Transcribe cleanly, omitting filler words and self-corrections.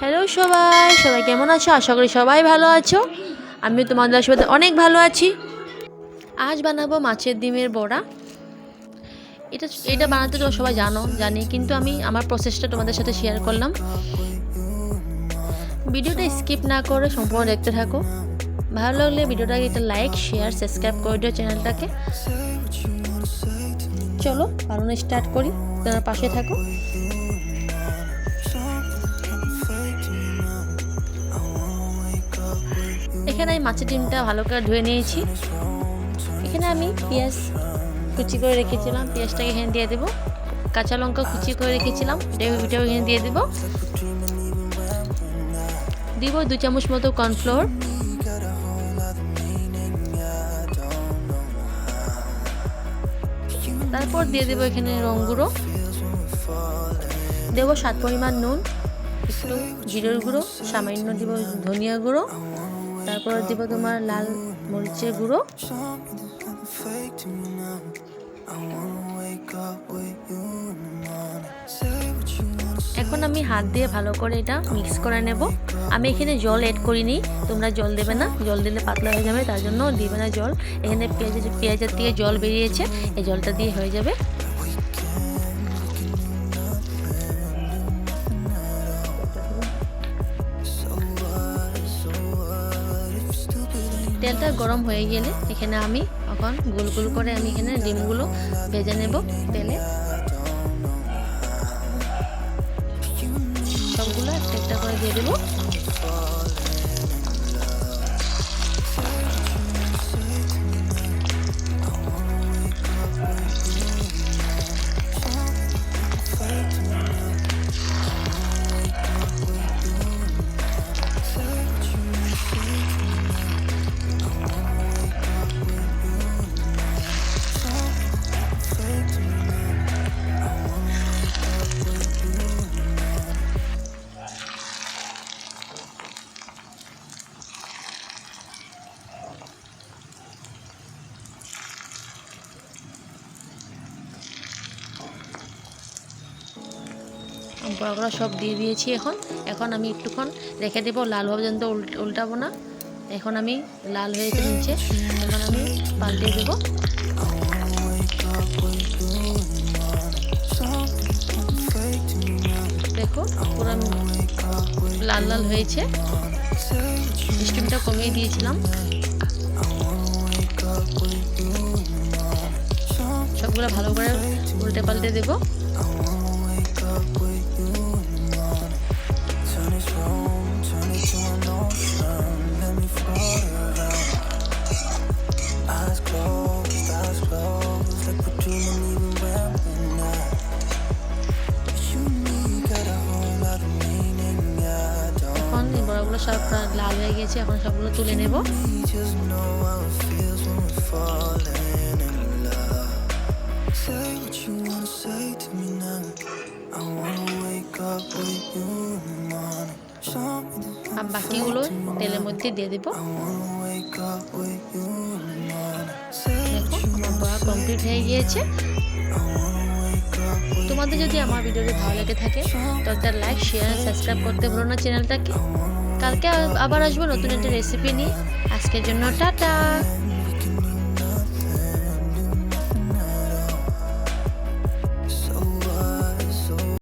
Hello সবাই, সবাই কেমন আছো? আশা করি সবাই ভালো আছো। আমিও তোমাদের আশীর্বাদে অনেক ভালো আছি। আজ বানাবো মাছের ডিমের বড়া। এটা বানাতে তো সবাই জানি, কিন্তু আমি আমার প্রসেসটা তোমাদের সাথে শেয়ার করলাম। ভিডিওটা স্কিপ না করে সম্পূর্ণ দেখতে থাকো। ভালো লাগলে ভিডিওটাকে একটা লাইক, শেয়ার, সাবস্ক্রাইব করে দিও চ্যানেলটাকে। চলো বানানো স্টার্ট করি, তোমরা পাশে থাকো। এখানে আমি মাছের ডিমটা ভালো করে ধুয়ে নিয়েছি। এখানে আমি পেঁয়াজ কুচি করে রেখেছিলাম, পেঁয়াজটাকে এখানে দিয়ে দেবো। কাঁচা লঙ্কা কুচি করে রেখেছিলাম, এটাও এখানে দিয়ে দেবো। দিব 2 চামচ মতো কর্নফ্লোর। তারপর দিয়ে দেবো এখানে রং গুঁড়ো, দেবো স্বাদ পরিমাণ নুন, একটু জিরের গুঁড়ো, সামান্য দিব ধনিয়া গুঁড়ো, তারপর দিব তোমার লাল মরিচের গুঁড়ো। এখন আমি হাত দিয়ে ভালো করে এটা মিক্স করে নেব। আমি এখানে জল অ্যাড করিনি, তোমরা জল দেবে না, জল দিলে পাতলা হয়ে যাবে, তার জন্য দিবে না জল। এখানে পেঁয়াজের থেকে জল বেরিয়েছে, এই জলটা দিয়ে হয়ে যাবে। তেলটা গরম হয়ে গেলে এখানে আমি এখন গোল গোল করে আমি এখানে ডিমগুলো ভেজে নেব তেলে। সবগুলো একটা একটা করে দিয়ে দেবো। বড়াগুলো সব দিয়ে দিয়েছি। এখন আমি একটুক্ষণ রেখে দেবো, লাল হবে পর্যন্ত উল্টাবো না। এখন আমি লাল হয়েছে নিচে, এখন আমি পাল্টে দেবো। দেখো পুরো লাল লাল হয়েছে। স্টিমটা কমিয়ে দিয়েছিলাম। সবগুলো ভালো করে উল্টে পাল্টে দেবো। এখন এই বড়াগুলো সব লাল হয়ে গেছে, এখন সবগুলো তুলে নেব। আর বাকিগুলো তেলের মধ্যে দিয়ে দেব। দেখো আমার বড়া কমপ্লিট হয়ে গিয়েছে। তোমাদের যদি আমার ভিডিওটি ভালো লেগে থাকে তো একটা লাইক, শেয়ার, সাবস্ক্রাইব করতে ভুলো না চ্যানেলটাকে। কালকে আবার আসবো নতুন একটা রেসিপি নিয়ে। আজকের জন্য টাটা।